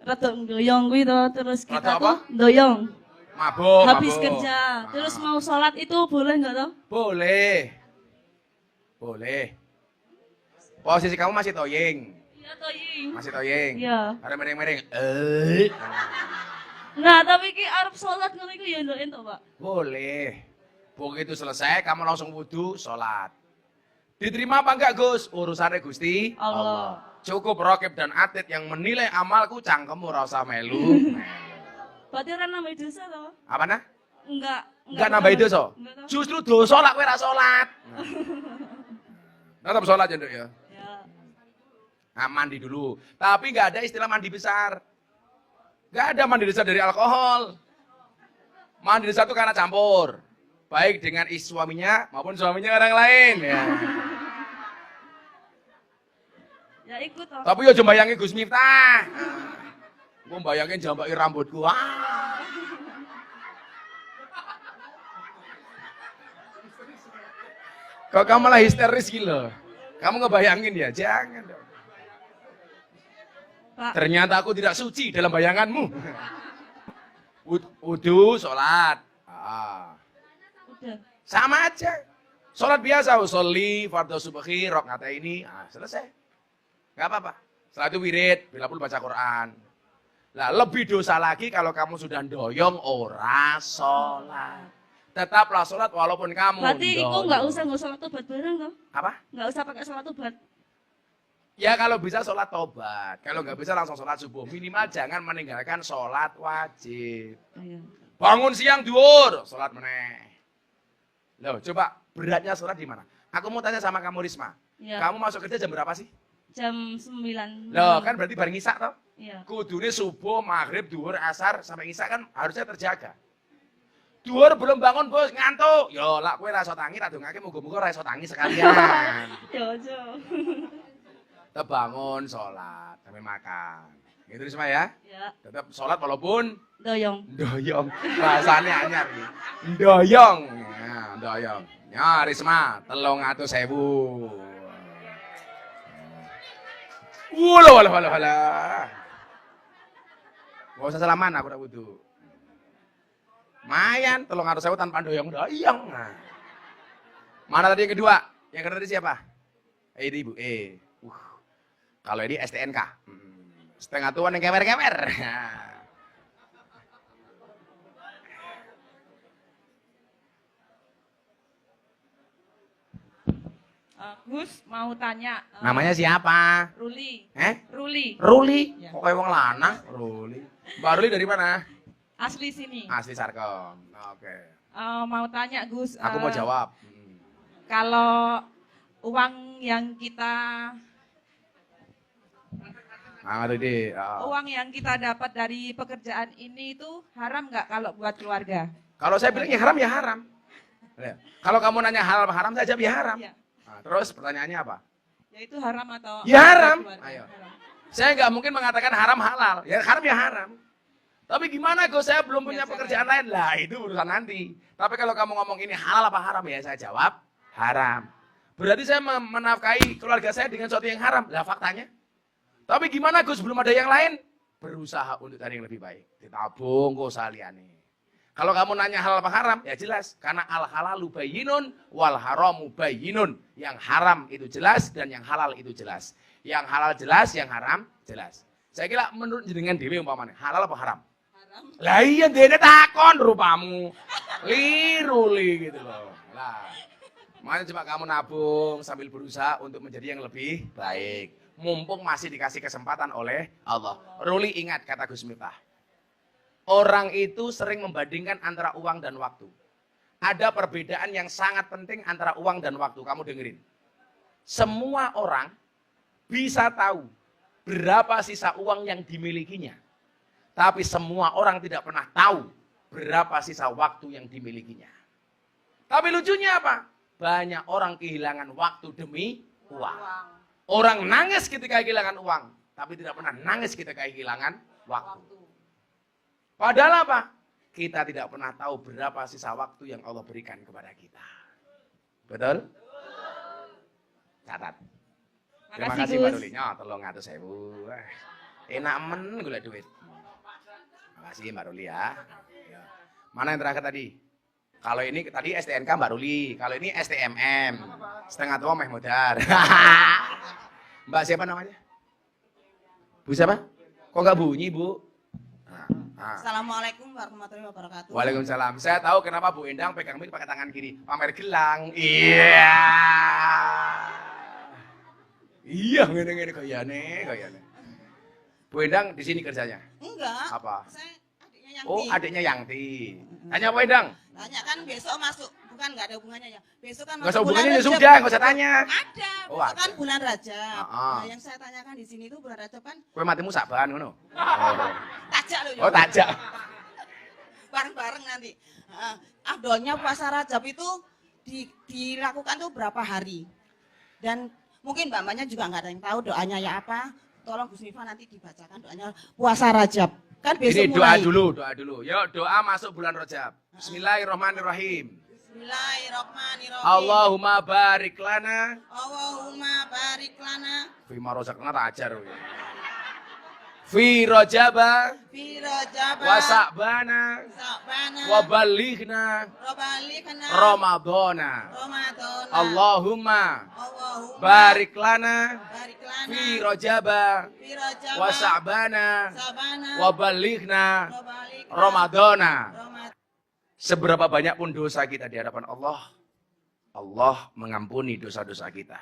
rada doyong gitu, terus kita apa? tuh doyong. Mabuk. Habis kerja, terus mau sholat itu boleh nggak toh? Boleh. Posisi kamu masih toying. Iya toying. Masih toying. Iya. Ada mereng-mereng. Nah, tapi ki arep sholat ngono iku ya ndoken toh, Pak. Boleh. Begitu selesai kamu langsung wudu, sholat. Diterima apa enggak Gus? Urusannya Gusti Allah. Cukup Rokib dan Atid yang menilai amalku, cangkemmu rasa melu. Berarti orang nambahin dosa toh? Apa nah? Enggak Nambahin dosa. Enggak toh? Justru dosa lah kowe ra salat. Tetap sholat ya, Nduk ya. Ya. Nah, mandi dulu. Tapi nggak ada istilah mandi besar. Nggak ada mandi besar dari alkohol. Mandi besar itu karena campur. Baik dengan suaminya maupun suaminya orang lain. Ya. Ya ikut toh. Tapi yo bayangin Gus Miftah. Gue bayangin jambaki rambutku. Kok kamu malah histeris gitu? Kamu ngebayangin ya? Jangan dong. Pak. Ternyata aku tidak suci dalam bayanganmu. Wudu, sholat. Udah. Sama aja. Sholat biasa, usolli, fardhu subhi, rakaat ini, selesai. Gak apa-apa. Setelah itu wirid, bila pun baca Quran. Lah lebih dosa lagi kalau kamu sudah ndoyong ora sholat. Tetaplah sholat walaupun kamu Berarti iku nggak usah sholat tobat bareng toh? Apa? Nggak usah pakai sholat tobat. Ya kalau bisa sholat tobat. Kalau nggak bisa langsung sholat subuh. Minimal jangan meninggalkan sholat wajib. Iya. Bangun siang duhur, sholat meneh. Loh, coba beratnya sholat di mana? Aku mau tanya sama kamu Risma. Iya. Kamu masuk kerja jam berapa sih? Jam 9. Loh, kan berarti bareng isak toh? Iya. Kudune subuh, maghrib, duhur, asar sampai isak kan harusnya terjaga. Duhur belum bangun bos, ngantuk. Yo, lak kowe ra iso tangi, tak dongake muga-muga ra iso tangi sekalian. Yo, Jo. Tetap bangun, sholat, sampai makan. Gitu Risma ya? Ya. Tetap sholat walaupun Doyong. ndoyong. Bahasanya anyar ya. Ndoyong. Ya, ndoyong. Ya Risma, 300.000. Walah. Gak usah salaman, aku udah butuh. Mayan, 300.000 tanpa doyong-doyong. Nah. Mana tadi yang kedua? Yang kedua tadi siapa? Ini Ibu. Kalau ini STNK. Setengah tuan yang kemer-kemer. Gus mau tanya. Namanya siapa? Ruli. Ruli. Ya. Kok kayak wong lanang? Ruli. Mbak Ruli dari mana? Asli sini. Asli Sarkom. Oke. Mau tanya Gus. Aku mau jawab. Kalau uang yang kita uang yang kita dapat dari pekerjaan ini itu haram nggak kalau buat keluarga? Kalau saya bilang ya haram ya haram. Ya. Kalau kamu nanya halal apa haram, saya jawab ya haram. Ya. Nah, terus pertanyaannya apa? Ya itu haram atau? Ya haram. Keluarga? Ayo. Haram. Saya nggak mungkin mengatakan haram halal. Ya haram ya haram. Tapi gimana Gus, saya belum punya pekerjaan lain. Lah itu urusan nanti. Tapi kalau kamu ngomong ini halal apa haram, ya saya jawab haram. Berarti saya menafkahi keluarga saya dengan sesuatu yang haram. Lah faktanya. Tapi gimana Gus, belum ada yang lain? Berusaha untuk cari yang lebih baik. Ditabung kok saliane. Kalau kamu nanya halal apa haram, ya jelas. Karena al-halalu bayyinun wal haramu bayyinun. Yang haram itu jelas dan yang halal itu jelas. Yang halal jelas, yang haram jelas. Saya kira menurut jenengan dewe umpamanya, halal apa haram? Haram. Lah iya dene takon rupamu. Liruli gitu loh. Lah. Makanya coba kamu nabung sambil berusaha untuk menjadi yang lebih baik. Mumpung masih dikasih kesempatan oleh Allah. Ruli ingat kata Gus Miftah. Orang itu sering membandingkan antara uang dan waktu. Ada perbedaan yang sangat penting antara uang dan waktu. Kamu dengerin. Semua orang bisa tahu berapa sisa uang yang dimilikinya. Tapi semua orang tidak pernah tahu berapa sisa waktu yang dimilikinya. Tapi lucunya apa? Banyak orang kehilangan waktu demi uang. Orang nangis ketika kehilangan uang. Tapi tidak pernah nangis ketika kehilangan waktu. Padahal apa? Kita tidak pernah tahu berapa sisa waktu yang Allah berikan kepada kita. Betul? Catat. Terima kasih Mbak Ruli. Nyo, 300.000. Enak men gula duit. Terima kasih Mbak Ruli ya. Mana yang terakhir tadi? Kalau ini tadi STNK Mbak Ruli. Kalau ini STMM. Setengah tua meh modar. Mbak siapa namanya? Bu siapa? Kok nggak bunyi Bu? Assalamualaikum warahmatullahi wabarakatuh. Waalaikumsalam. Saya tahu kenapa Bu Endang pegang mic pakai tangan kiri. Pamer gelang. Iya. Iya, ngene-ngene kayane. Bu Endang di sini kerjanya? Enggak. Apa? Saya adiknya yang Oh, adiknya Yangti. Tanya Bu Endang. Tanya kan besok masuk. Bukan enggak ada hubungannya ya. Besok kan Enggak usah masuk bulan hubungannya ya Rajab. sudah, enggak usah tanya. Ada. Oh, Besok kan ada. bulan Rajab. Ah. Nah, yang saya tanyakan di sini tuh bulan Rajab kan Kowe matimu saban ngono. tajak loh ya. Oh, tajak. Bareng-bareng nanti. Afdolnya puasa Rajab itu dilakukan tuh berapa hari. Dan mungkin mbak-mbaknya juga nggak ada yang tahu doanya ya apa. Tolong Gus Miftah nanti dibacakan doanya puasa Rajab. Kan besok Ini doa mulai. dulu. Yuk, doa masuk bulan Rajab. Bismillahirrahmanirrahim. Bismillahirrahmanirrahim. Allahumma barik lana Allahumma barik lana fima razaqna tak ajar. Fi Rajaba fi Rajab wa Sa'bana Sa'bana wa balighna Robalikana Ramadana. Ramadan. Allahumma Allahumma barik lana barik lana fi Rajaba fi Rajab wa Sa'bana Sa'bana wa balighna Robalikana Ramadana. Ramadan. Seberapa banyak pun dosa kita di hadapan Allah, Allah mengampuni dosa-dosa kita.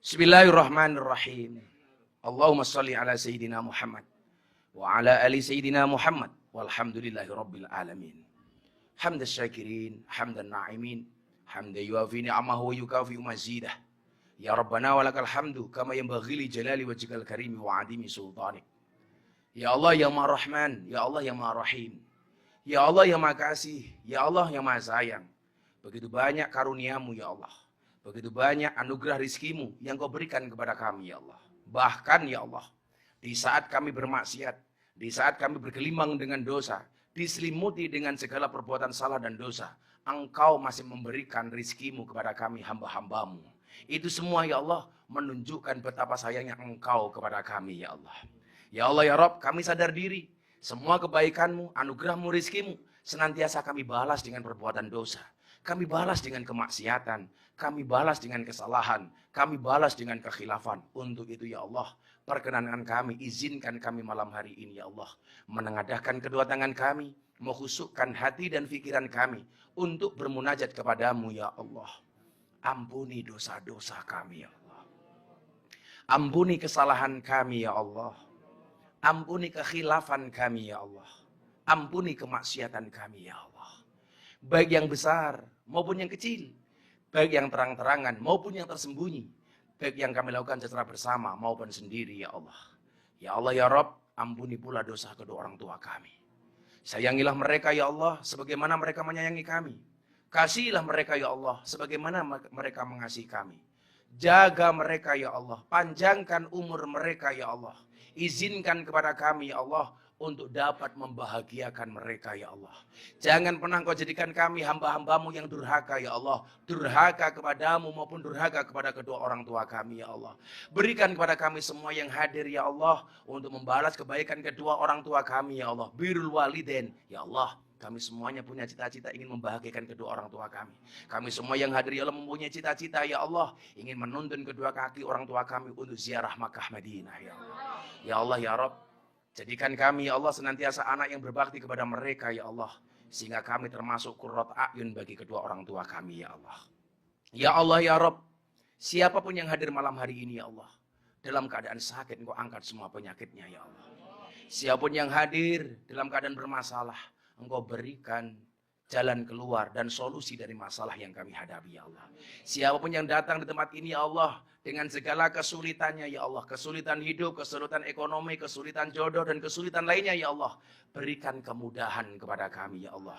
Bismillahirrahmanirrahim. Allahumma salli ala Sayyidina Muhammad wa ala ali Sayyidina Muhammad walhamdulillahi rabbil alamin. Hamdan syakirin, hamdan na'imin, hamdan yuafi ni'amahu wa yukafi mazidah. Ya Rabbana walakal hamdu kama yanbaghi li jalali wajhikal karimi wa adimi sultanik. Ya Allah yang Maha Rahman, ya Allah yang Maha Rahim. Ya Allah yang Maha Kasih, ya Allah yang Maha Sayang. Begitu banyak karuniamu ya Allah. Begitu banyak anugerah rizkimu yang kau berikan kepada kami ya Allah. Bahkan ya Allah, di saat kami bermaksiat, di saat kami bergelimang dengan dosa, diselimuti dengan segala perbuatan salah dan dosa, Engkau masih memberikan rizkimu kepada kami hamba-hambamu. Itu semua ya Allah menunjukkan betapa sayangnya Engkau kepada kami ya Allah. Ya Allah ya Rabb, kami sadar diri. Semua kebaikanmu, anugerahmu, rizkimu senantiasa kami balas dengan perbuatan dosa. Kami balas dengan kemaksiatan. Kami balas dengan kesalahan. Kami balas dengan kekhilafan. Untuk itu ya Allah, perkenankan kami, izinkan kami malam hari ini ya Allah. Menengadahkan kedua tangan kami, menghusukkan hati dan pikiran kami untuk bermunajat kepadamu ya Allah. Ampuni dosa-dosa kami ya Allah. Ampuni kesalahan kami ya Allah. Ampuni kekhilafan kami ya Allah. Ampuni kemaksiatan kami ya Allah. Baik yang besar maupun yang kecil. Baik yang terang-terangan maupun yang tersembunyi. Baik yang kami lakukan secara bersama maupun sendiri ya Allah. Ya Allah ya Rabb, ampuni pula dosa kedua orang tua kami. Sayangilah mereka ya Allah sebagaimana mereka menyayangi kami. Kasihilah mereka ya Allah sebagaimana mereka mengasihi kami. Jaga mereka ya Allah. Panjangkan umur mereka ya Allah. Izinkan kepada kami ya Allah untuk dapat membahagiakan mereka ya Allah. Jangan pernah kau jadikan kami hamba-hambamu yang durhaka ya Allah. Durhaka kepadamu maupun durhaka kepada kedua orang tua kami ya Allah. Berikan kepada kami semua yang hadir ya Allah. Untuk membalas kebaikan kedua orang tua kami ya Allah. Birrul walidain ya Allah. Kami semuanya punya cita-cita ingin membahagiakan kedua orang tua kami. Kami semua yang hadir ya Allah mempunyai cita-cita ya Allah. Ingin menuntun kedua kaki orang tua kami untuk ziarah Makkah Madinah ya Allah. Ya Allah ya Rabb. Jadikan kami ya Allah senantiasa anak yang berbakti kepada mereka ya Allah. Sehingga kami termasuk qurrat a'yun bagi kedua orang tua kami ya Allah. Ya Allah ya Rabb. Siapapun yang hadir malam hari ini ya Allah. Dalam keadaan sakit engkau angkat semua penyakitnya ya Allah. Siapapun yang hadir dalam keadaan bermasalah. Engkau berikan jalan keluar dan solusi dari masalah yang kami hadapi ya Allah. Siapapun yang datang di tempat ini ya Allah. Dengan segala kesulitannya ya Allah. Kesulitan hidup, kesulitan ekonomi, kesulitan jodoh dan kesulitan lainnya ya Allah. Berikan kemudahan kepada kami ya Allah.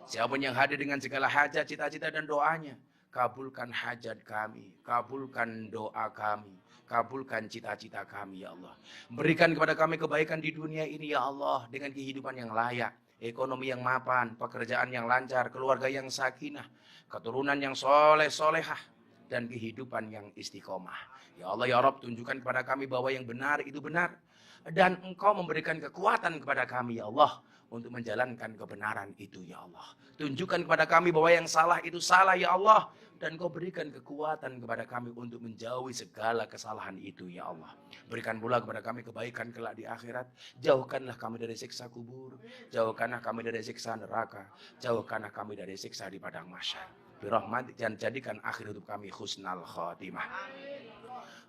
Siapapun yang hadir dengan segala hajat, cita-cita dan doanya. Kabulkan hajat kami. Kabulkan doa kami. Kabulkan cita-cita kami ya Allah. Berikan kepada kami kebaikan di dunia ini ya Allah. Dengan kehidupan yang layak. Ekonomi yang mapan, pekerjaan yang lancar, keluarga yang sakinah, keturunan yang soleh-solehah, dan kehidupan yang istiqomah. Ya Allah ya Rabb, tunjukkan kepada kami bahwa yang benar itu benar. Dan Engkau memberikan kekuatan kepada kami ya Allah. Untuk menjalankan kebenaran itu ya Allah. Tunjukkan kepada kami bahwa yang salah itu salah ya Allah. Dan Kau berikan kekuatan kepada kami untuk menjauhi segala kesalahan itu ya Allah. Berikan pula kepada kami kebaikan kelak di akhirat. Jauhkanlah kami dari siksa kubur. Jauhkanlah kami dari siksa neraka. Jauhkanlah kami dari siksa di padang mahsyar. birahmatik, dan jadikan akhir hidup kami husnal khatimah.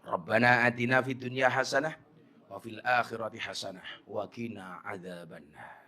Rabbana atina fid dunya hasanah wa fil akhirati hasanah wa qina adzabannar.